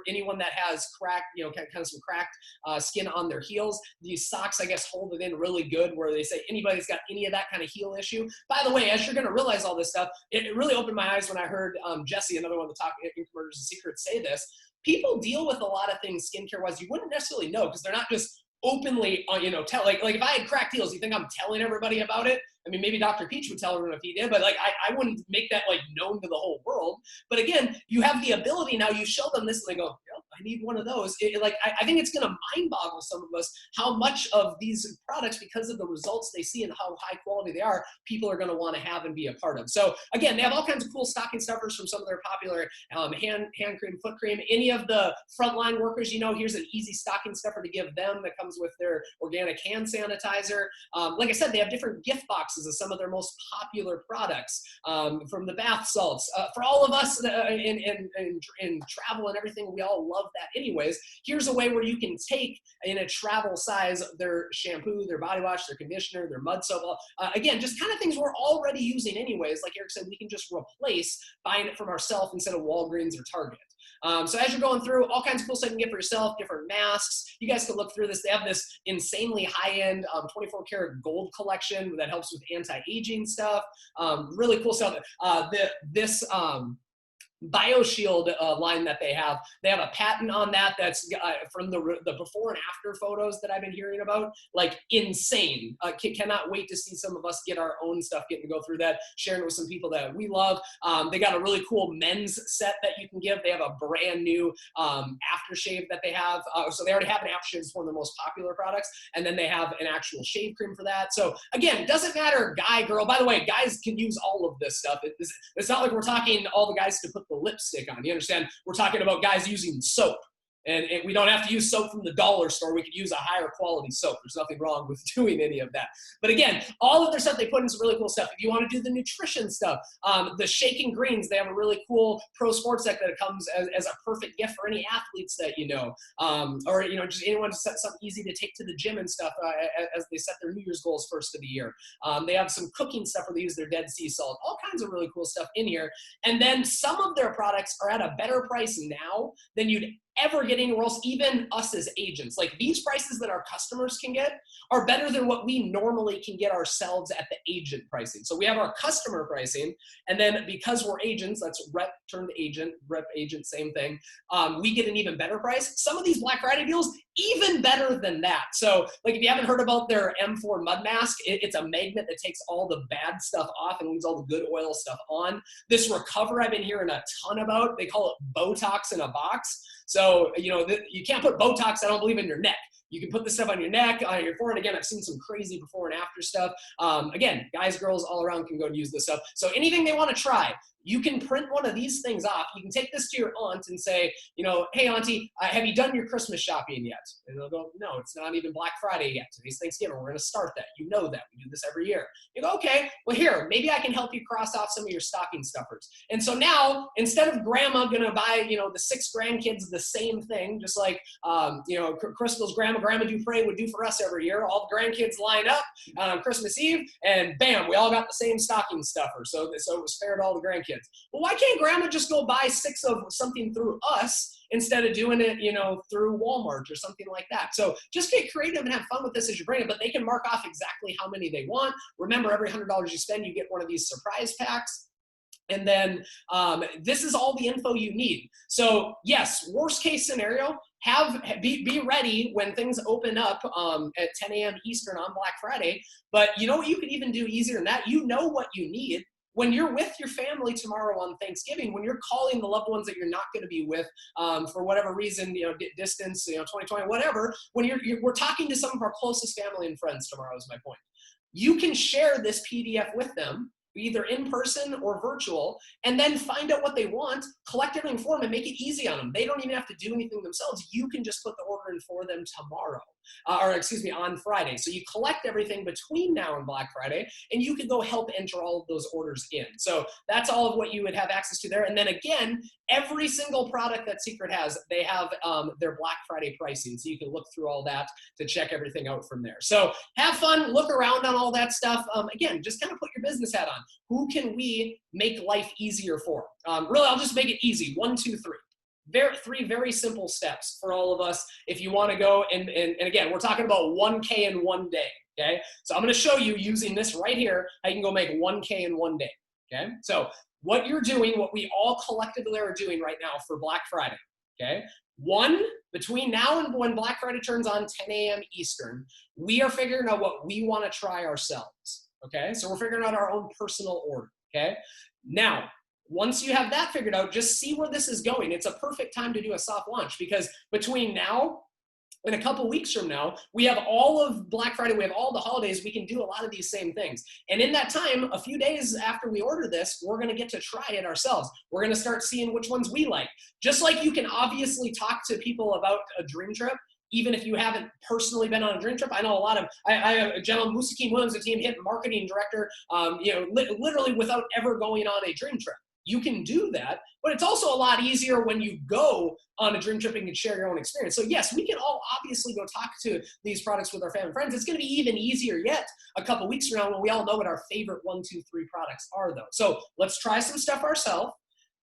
anyone that has cracked, kind of some cracked skin on their heels. These socks, I guess, hold it in really good where they say anybody's got any of that kind of heel issue. By the way, as you're gonna realize all this stuff, it really opened my eyes when I heard Jesse, another one of the top Murders and Secrets, say this. People deal with a lot of things skincare wise you wouldn't necessarily know because they're not just openly, tell like if I had cracked heels, you think I'm telling everybody about it? I mean, maybe Dr. Peach would tell everyone if he did, but like I wouldn't make that like known to the whole world. But again, you have the ability now. You show them this, and they go, yep, I need one of those. I think it's going to mind boggle some of us how much of these products, because of the results they see and how high quality they are, people are going to want to have and be a part of. So again, they have all kinds of cool stocking stuffers from some of their popular hand cream, foot cream. Any of the frontline workers, here's an easy stocking stuffer to give them that comes with their organic hand sanitizer. Like I said, they have different gift boxes of some of their most popular products, from the bath salts. For all of us in travel and everything, we all love that anyways. Here's a way where you can take in a travel size their shampoo, their body wash, their conditioner, their mud soap. Again, just kind of things we're already using anyways. Like Eric said, we can just replace buying it from ourselves instead of Walgreens or Target. So as you're going through, all kinds of cool stuff you can get for yourself, different masks. You guys can look through this. They have this insanely high-end 24 karat gold collection that helps with anti-aging stuff. Really cool stuff. This BioShield line that they have a patent on that's from the before and after photos that I've been hearing about, like insane. Cannot wait to see some of us get our own stuff, getting to go through that, sharing it with some people that we love. They got a really cool men's set that you can give. They have a brand new aftershave that they have. So they already have an aftershave. It's one of the most popular products. And then they have an actual shave cream for that. So again, it doesn't matter guy, girl. By the way, guys can use all of this stuff. It's not like we're talking all the guys to put the lipstick on. You understand? We're talking about guys using soap. And we don't have to use soap from the dollar store. We could use a higher quality soap. There's nothing wrong with doing any of that. But again, all of their stuff, they put in some really cool stuff. If you want to do the nutrition stuff, the shaking greens, they have a really cool pro sports deck that comes as a perfect gift for any athletes that or just anyone to set something easy to take to the gym and stuff as they set their New Year's goals first of the year. They have some cooking stuff where they use their Dead Sea salt, all kinds of really cool stuff in here. And then some of their products are at a better price now than you'd ever get anywhere else, even us as agents. Like these prices that our customers can get are better than what we normally can get ourselves at the agent pricing. So we have our customer pricing, and then because we're agents, that's rep turned agent, rep agent, same thing. We get an even better price. Some of these Black Friday deals, even better than that. So like if you haven't heard about their M4 mud mask, it's a magnet that takes all the bad stuff off and leaves all the good oil stuff on. This Recover I've been hearing a ton about. They call it Botox in a box. So, you can't put Botox, I don't believe, in your neck. You can put this stuff on your neck, on your forehead. Again, I've seen some crazy before and after stuff. Again, guys, girls, all around can go and use this stuff. So anything they want to try, you can print one of these things off. You can take this to your aunt and say, you know, hey, auntie, have you done your Christmas shopping yet? And they'll go, no, it's not even Black Friday yet. Today's Thanksgiving. We're going to start that. You know that. We do this every year. You go, okay, well, here, maybe I can help you cross off some of your stocking stuffers. And so now, instead of grandma going to buy, you know, the 6 grandkids the same thing, just like, you know, Crystal's grandma Dupre would do for us every year, all the grandkids line up on Christmas Eve, and bam, we all got the same stocking stuffer. So it was fair to all the grandkids. Well, why can't grandma just go buy 6 of something through us instead of doing it, you know, through Walmart or something like that? So just get creative and have fun with this as you bring it, but they can mark off exactly how many they want. Remember, every $100 you spend, you get one of these surprise packs. And then this is all the info you need. So yes, worst case scenario, be ready when things open up at 10 a.m. Eastern on Black Friday. But you know what you can even do easier than that? You know what you need. When you're with your family tomorrow on Thanksgiving, when you're calling the loved ones that you're not going to be with for whatever reason, you know, distance, you know, 2020, whatever, when we're talking to some of our closest family and friends tomorrow is my point. You can share this PDF with them, either in person or virtual, and then find out what they want, collect everything for them, and make it easy on them. They don't even have to do anything themselves. You can just put the order in for them tomorrow, on Friday. So you collect everything between now and Black Friday, and you can go help enter all of those orders in. So that's all of what you would have access to there. And then again, every single product that Secret has, they have their Black Friday pricing. So you can look through all that to check everything out from there. So have fun, look around on all that stuff. Again, just kind of put your business hat on. Who can we make life easier for? Really, I'll just make it easy. 1, 2, 3. 3 very simple steps for all of us if you want to go. And again, we're talking about 1K in one day. Okay. So I'm going to show you using this right here, how you can go make 1K in one day. Okay. So what you're doing, what we all collectively are doing right now for Black Friday. Okay. Between now and when Black Friday turns on 10 a.m. Eastern, we are figuring out what we want to try ourselves. Okay, so we're figuring out our own personal order. Okay, now once you have that figured out, just see where this is going. It's a perfect time to do a soft launch, because between now and a couple weeks from now, we have all of Black Friday, we have all the holidays, we can do a lot of these same things. And in that time, a few days after we order this, we're gonna get to try it ourselves. We're gonna start seeing which ones we like. Just like you can obviously talk to people about a dream trip, even if you haven't personally been on a dream trip. I know a lot of, I have a gentleman, Musakim Williams, a team hit marketing director, you know, literally without ever going on a dream trip. You can do that, but it's also a lot easier when you go on a dream trip and can share your own experience. So yes, we can all obviously go talk to these products with our family and friends. It's going to be even easier yet a couple weeks from now when we all know what our favorite 1, 2, 3 products are though. So let's try some stuff ourselves.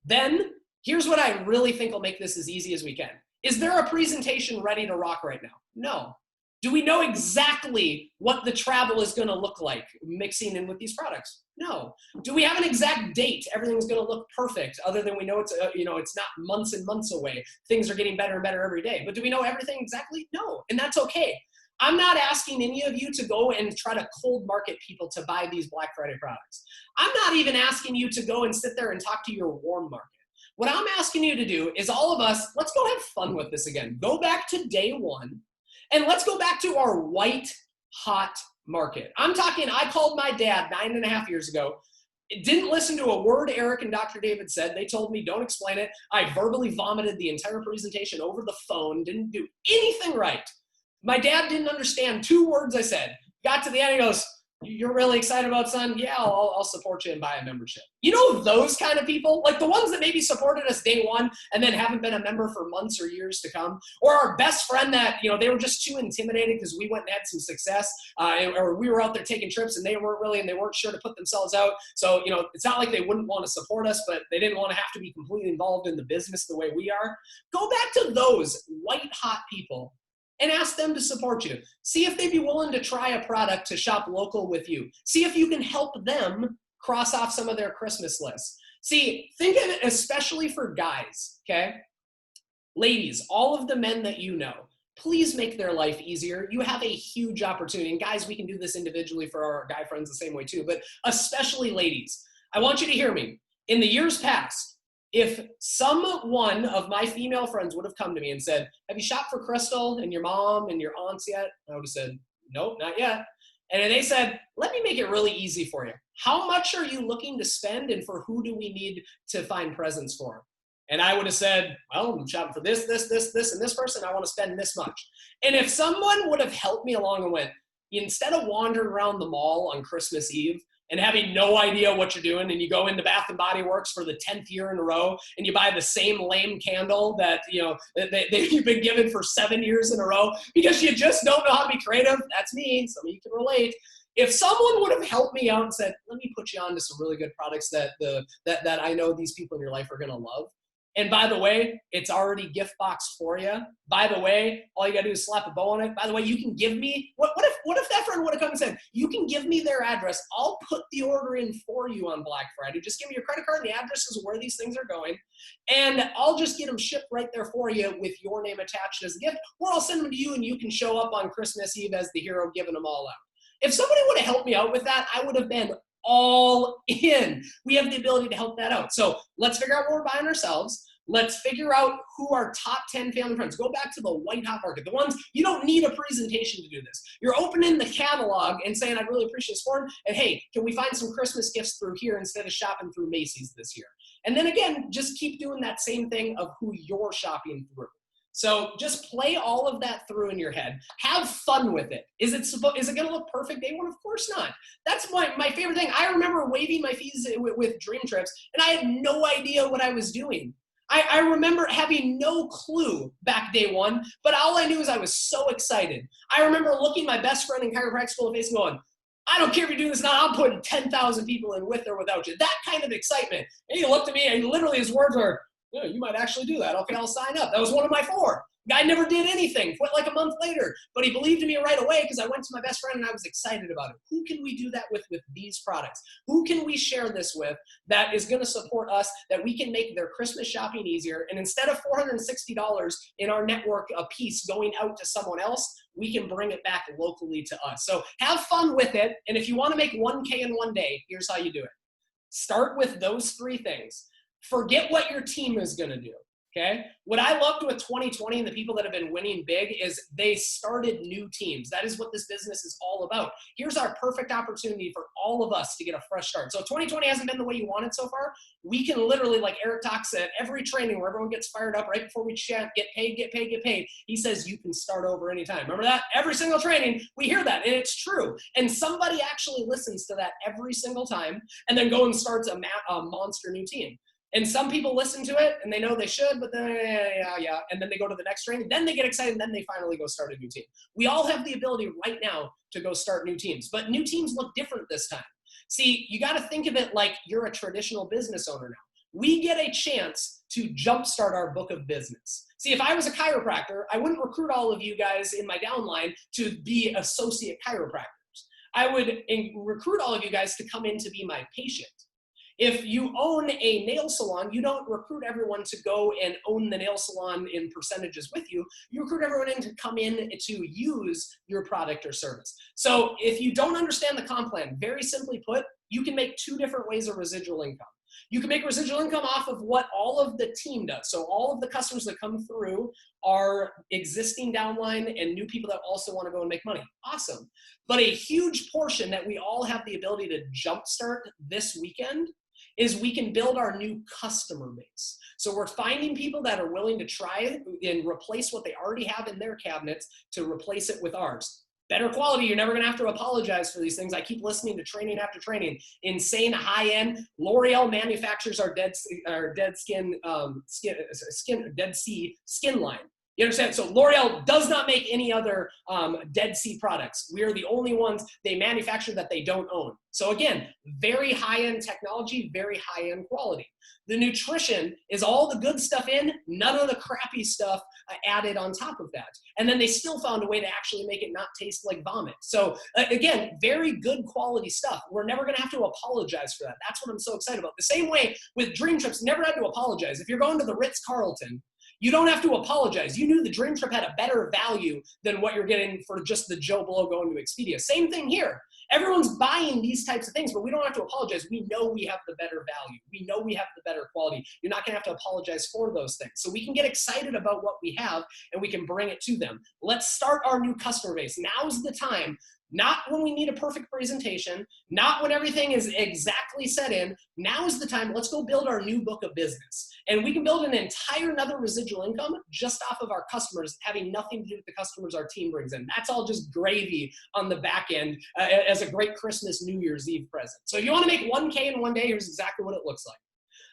Then here's what I really think will make this as easy as we can. Is there a presentation ready to rock right now? No. Do we know exactly what the travel is going to look like mixing in with these products? No. Do we have an exact date? Everything's going to look perfect, other than we know it's you know, it's not months and months away. Things are getting better and better every day. But do we know everything exactly? No. And that's okay. I'm not asking any of you to go and try to cold market people to buy these Black Friday products. I'm not even asking you to go and sit there and talk to your warm market. What I'm asking you to do is all of us, let's go have fun with this again. Go back to day 1 and let's go back to our white hot market. I'm talking, I called my dad 9.5 years ago. Didn't listen to a word Eric and Dr. David said. They told me, don't explain it. I verbally vomited the entire presentation over the phone, didn't do anything right. My dad didn't understand 2 words I said. Got to the end, he goes, you're really excited about, son? Yeah, I'll support you and buy a membership. You know those kind of people? Like the ones that maybe supported us day 1 and then haven't been a member for months or years to come. Or our best friend that, you know, they were just too intimidated because we went and had some success. Or we were out there taking trips and they weren't sure to put themselves out. So, you know, it's not like they wouldn't want to support us, but they didn't want to have to be completely involved in the business the way we are. Go back to those white hot people and ask them to support you. See if they'd be willing to try a product to shop local with you. See if you can help them cross off some of their Christmas lists. See, think of it especially for guys, okay? Ladies, all of the men that you know, please make their life easier. You have a huge opportunity. And guys, we can do this individually for our guy friends the same way too, but especially ladies. I want you to hear me. In the years past, If someone of my female friends would have come to me and said, have you shopped for Crystal and your mom and your aunts yet? I would have said, nope, not yet. And then they said, let me make it really easy for you. How much are you looking to spend, and for who do we need to find presents for? And I would have said, well, I'm shopping for this, and this person. I want to spend this much. And if someone would have helped me along and went, instead of wandering around the mall on Christmas Eve and having no idea what you're doing, and you go into Bath and Body Works for the 10th year in a row, and you buy the same lame candle that you've been given for 7 years in a row because you just don't know how to be creative. That's me. Some of you can relate. If someone would have helped me out and said, let me put you on to some really good products that I know these people in your life are going to love. And by the way, it's already gift boxed for you. By the way, all you gotta do is slap a bow on it. By the way, you can give me, what if that friend would have come and said, you can give me their address. I'll put the order in for you on Black Friday. Just give me your credit card and the addresses of where these things are going. And I'll just get them shipped right there for you with your name attached as a gift. Or I'll send them to you and you can show up on Christmas Eve as the hero giving them all out. If somebody would have helped me out with that, I would have been all in. We have the ability to help that out. So let's figure out what we're buying ourselves. Let's figure out who our top 10 family friends. Go back to the white hot market. The ones, you don't need a presentation to do this. You're opening the catalog and saying, I'd really appreciate support. And hey, can we find some Christmas gifts through here instead of shopping through Macy's this year? And then again, just keep doing that same thing of who you're shopping through. So just play all of that through in your head. Have fun with it. Is it going to look perfect day one? Of course not. That's my favorite thing. I remember waiving my fees with Dream Trips, and I had no idea what I was doing. I remember having no clue back day one, but all I knew is I was so excited. I remember looking my best friend in chiropractic school in the face and going, I don't care if you're doing this now, I'm putting 10,000 people in with or without you. That kind of excitement. And he looked at me and literally his words were, yeah, you might actually do that. Okay, I'll sign up. That was one of my 4. Guy never did anything, quit like a month later, but he believed in me right away because I went to my best friend and I was excited about it. Who can we do that with these products? Who can we share this with that is going to support us, that we can make their Christmas shopping easier? And instead of $460 in our network a piece going out to someone else, we can bring it back locally to us. So have fun with it. And if you want to make 1K in one day, here's how you do it. Start with those 3 things. Forget what your team is going to do. Okay. What I loved with 2020 and the people that have been winning big is they started new teams. That is what this business is all about. Here's our perfect opportunity for all of us to get a fresh start. So 2020 hasn't been the way you wanted so far. We can literally, like Eric talks at every training where everyone gets fired up right before we chat, get paid. He says you can start over anytime. Remember that? Every single training, we hear that, and it's true. And somebody actually listens to that every single time and then go and starts a monster new team. And some people listen to it and they know they should, but then, yeah. And then they go to the next training, then they get excited, and then they finally go start a new team. We all have the ability right now to go start new teams, but new teams look different this time. See, you got to think of it like you're a traditional business owner now. We get a chance to jumpstart our book of business. See, if I was a chiropractor, I wouldn't recruit all of you guys in my downline to be associate chiropractors. I would recruit all of you guys to come in to be my patient. If you own a nail salon, you don't recruit everyone to go and own the nail salon in percentages with you. You recruit everyone in to come in to use your product or service. So if you don't understand the comp plan, very simply put, you can make 2 different ways of residual income. You can make residual income off of what all of the team does. So all of the customers that come through are existing downline and new people that also want to go and make money. Awesome. But a huge portion that we all have the ability to jumpstart this weekend is we can build our new customer base. So we're finding people that are willing to try it and replace what they already have in their cabinets to replace it with ours. Better quality, you're never gonna have to apologize for these things. I keep listening to training after training. Insane high-end. L'Oreal manufactures our Dead Sea skin line. You understand? So L'Oreal does not make any other Dead Sea products. We are the only ones they manufacture that they don't own. So again, very high-end technology, very high-end quality. The nutrition is all the good stuff in, none of the crappy stuff added on top of that. And then they still found a way to actually make it not taste like vomit. So again, very good quality stuff. We're never gonna have to apologize for that. That's what I'm so excited about. The same way with Dream Trips, never had to apologize. If you're going to the Ritz-Carlton, You don't have to apologize. You knew the dream trip had a better value than what you're getting for just the Joe Blow going to Expedia. Same thing here. Everyone's buying these types of things, but we don't have to apologize. We know we have the better value. We know we have the better quality. You're not going to have to apologize for those things. So we can get excited about what we have and we can bring it to them. Let's start our new customer base. Now's the time. Not when we need a perfect presentation, not when everything is exactly set in. Now is the time. Let's go build our new book of business. And we can build an entire another residual income just off of our customers, having nothing to do with the customers our team brings in. That's all just gravy on the back end as a great Christmas, New Year's Eve present. So if you want to make 1K in one day, here's exactly what it looks like.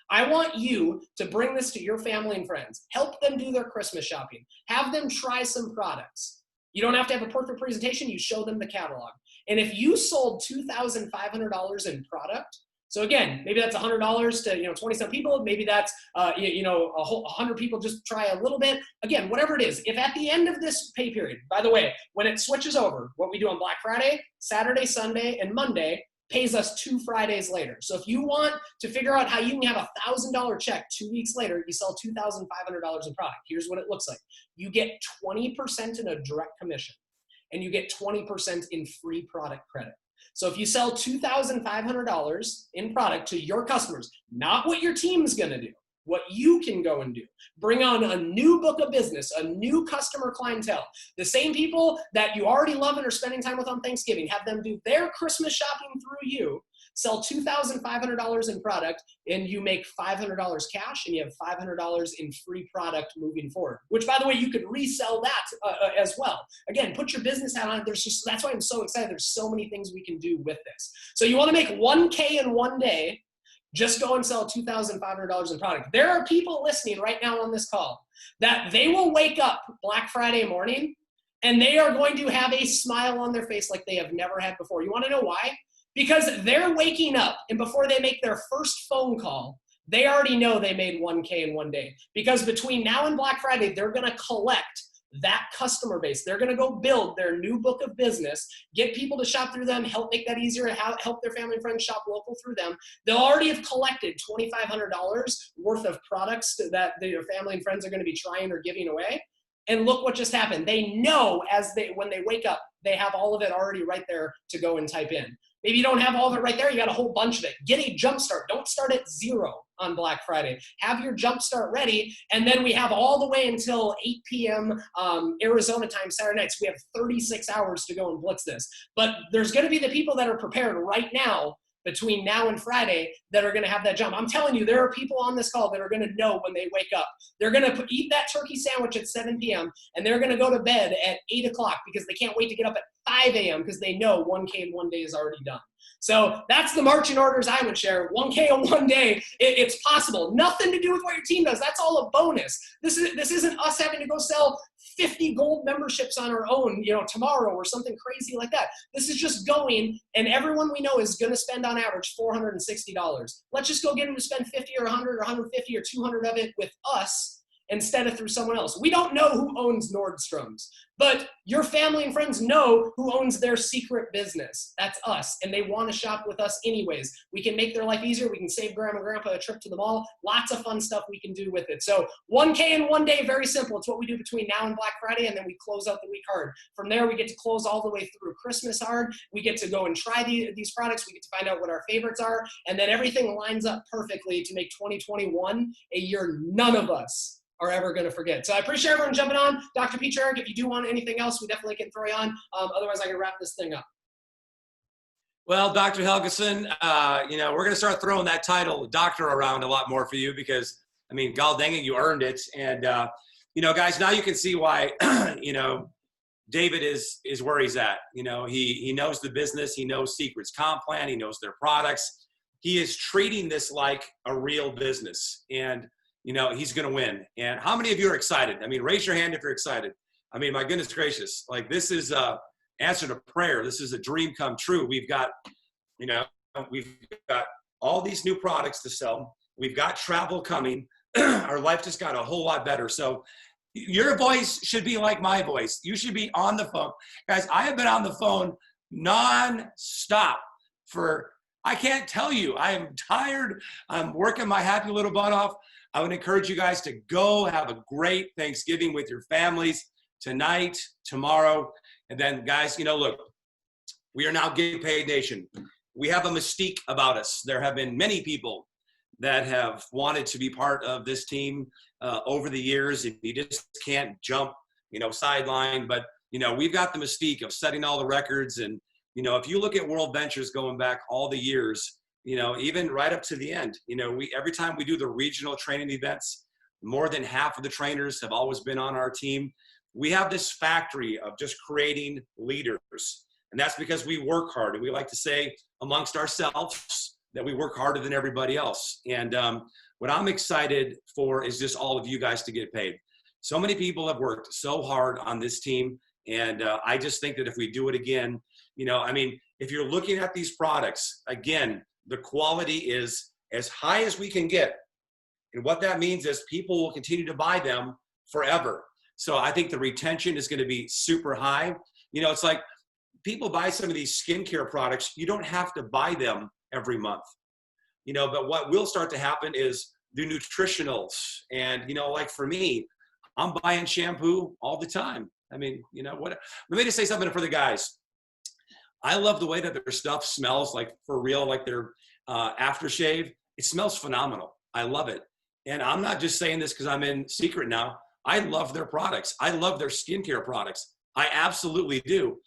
I want you to bring this to your family and friends. Help them do their Christmas shopping. Have them try some products. You don't have to have a perfect presentation. You show them the catalog. And if you sold $2,500 in product, so again, maybe that's $100 to 20-some people. Maybe that's a whole 100 people just try a little bit. Again, whatever it is. If at the end of this pay period, by the way, when it switches over, what we do on Black Friday, Saturday, Sunday, and Monday pays us 2 Fridays later. So if you want to figure out how you can have a $1,000 check 2 weeks later, you sell $2,500 in product. Here's what it looks like. You get 20% in a direct commission, and you get 20% in free product credit. So if you sell $2,500 in product to your customers, not what your team's gonna do, what you can go and do. Bring on a new book of business, a new customer clientele. The same people that you already love and are spending time with on Thanksgiving, have them do their Christmas shopping through you, sell $2,500 in product, and you make $500 cash, and you have $500 in free product moving forward, which, by the way, you could resell that as well. Again, put your business hat on. That's why I'm so excited. There's so many things we can do with this. So you want to make 1K in one day, just go and sell $2,500 in product. There are people listening right now on this call that they will wake up Black Friday morning and they are going to have a smile on their face like they have never had before. You want to know why? Because they're waking up, and before they make their first phone call, they already know they made 1K in one day. Because between now and Black Friday, they're going to collect that customer base. They're going to go build their new book of business, get people to shop through them, help make that easier, help their family and friends shop local through them. They'll already have collected $2,500 worth of products that their family and friends are going to be trying or giving away. And look what just happened. They know when they wake up, they have all of it already right there to go and type in. Maybe you don't have all of it right there. You got a whole bunch of it. Get a jump start. Don't start at 0 on Black Friday. Have your jump start ready. And then we have all the way until 8 p.m. Arizona time, Saturday nights. We have 36 hours to go and blitz this. But there's going to be the people that are prepared right now between now and Friday that are going to have that jump. I'm telling you, there are people on this call that are going to know when they wake up. They're going to eat that turkey sandwich at 7 p.m. and they're going to go to bed at 8 o'clock because they can't wait to get up at 5 a.m. because they know 1K in one day is already done. So that's the marching orders I would share. 1K in one day, it's possible. Nothing to do with what your team does. That's all a bonus. This isn't us having to go sell 50 gold memberships on our own, tomorrow or something crazy like that. This is just going, and everyone we know is going to spend on average $460. Let's just go get them to spend 50 or 100 or 150 or 200 of it with us instead of through someone else. We don't know who owns Nordstrom's, but your family and friends know who owns their secret business. That's us, and they want to shop with us anyways. We can make their life easier. We can save grandma and grandpa a trip to the mall. Lots of fun stuff we can do with it. So 1K in one day, very simple. It's what we do between now and Black Friday, and then we close out the week hard. From there, we get to close all the way through Christmas hard. We get to go and try these products. We get to find out what our favorites are, and then everything lines up perfectly to make 2021 a year none of us are ever going to forget. So I appreciate everyone jumping on. Dr. Petrick, if you do want anything else, we definitely can throw you on. Otherwise, I can wrap this thing up. Well, Dr. Helgeson, we're going to start throwing that title doctor around a lot more for you because, God dang it, you earned it. And, guys, now you can see why, David is where he's at. He knows the business. He knows Secret's comp plan. He knows their products. He is treating this like a real business. And he's going to win. And how many of you are excited? Raise your hand if you're excited. My goodness gracious. Like, this is answer to prayer. This is a dream come true. We've got all these new products to sell. We've got travel coming. Our life just got a whole lot better. So your voice should be like my voice. You should be on the phone. Guys, I have been on the phone non-stop I can't tell you, I am tired. I'm working my happy little butt off. I would encourage you guys to go have a great Thanksgiving with your families tonight, tomorrow. And then, guys, look, we are now Get Paid Nation. We have a mystique about us. There have been many people that have wanted to be part of this team over the years. And you just can't jump, sideline. But, we've got the mystique of setting all the records. And, if you look at World Ventures going back all the years, even right up to the end, every time we do the regional training events, more than half of the trainers have always been on our team. We have this factory of just creating leaders. And that's because we work hard. And we like to say amongst ourselves that we work harder than everybody else. And what I'm excited for is just all of you guys to get paid. So many people have worked so hard on this team. And I just think that if we do it again, if you're looking at these products, again, the quality is as high as we can get. And what that means is people will continue to buy them forever. So I think the retention is going to be super high. It's like people buy some of these skincare products. You don't have to buy them every month, but what will start to happen is the nutritionals. And, like for me, I'm buying shampoo all the time. Let me just say something for the guys. I love the way that their stuff smells, like for real, like their aftershave. It smells phenomenal. I love it. And I'm not just saying this because I'm in secret now. I love their products. I love their skincare products. I absolutely do.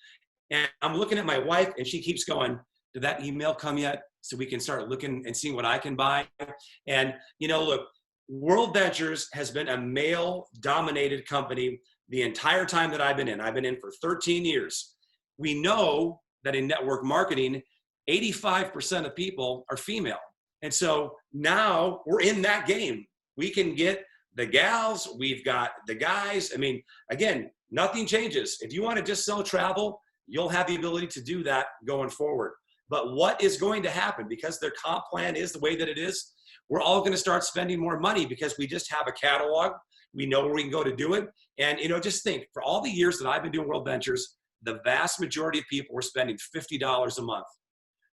And I'm looking at my wife and she keeps going, did that email come yet? So we can start looking and seeing what I can buy. And, look, World Ventures has been a male-dominated company the entire time that I've been in. I've been in for 13 years. We know that in network marketing, 85% of people are female. And so now we're in that game. We can get the gals, we've got the guys. Again, nothing changes. If you want to just sell travel, you'll have the ability to do that going forward. But what is going to happen, because their comp plan is the way that it is, we're all going to start spending more money because we just have a catalog. We know where we can go to do it. And, just think, for all the years that I've been doing World Ventures, the vast majority of people were spending $50 a month.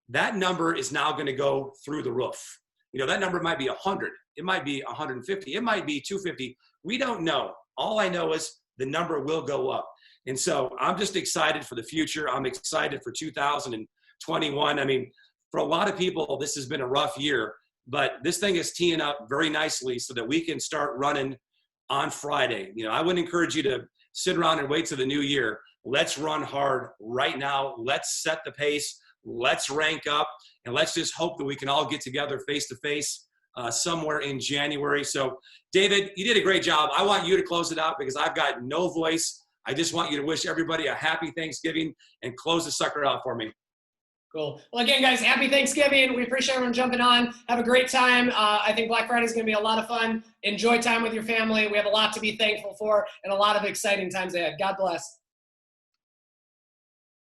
That number is now going to go through the roof. That number might be 100. It might be 150. It might be 250. We don't know. All I know is the number will go up. And so I'm just excited for the future. I'm excited for 2021. For a lot of people, this has been a rough year, but this thing is teeing up very nicely so that we can start running on Friday. I wouldn't encourage you to sit around and wait till the new year. Let's run hard right now. Let's set the pace. Let's rank up, and let's just hope that we can all get together face-to-face somewhere in January. So, David, you did a great job. I want you to close it out because I've got no voice. I just want you to wish everybody a happy Thanksgiving and close the sucker out for me. Cool. Well, again, guys, happy Thanksgiving. We appreciate everyone jumping on. Have a great time. I think Black Friday is going to be a lot of fun. Enjoy time with your family. We have a lot to be thankful for and a lot of exciting times ahead. God bless.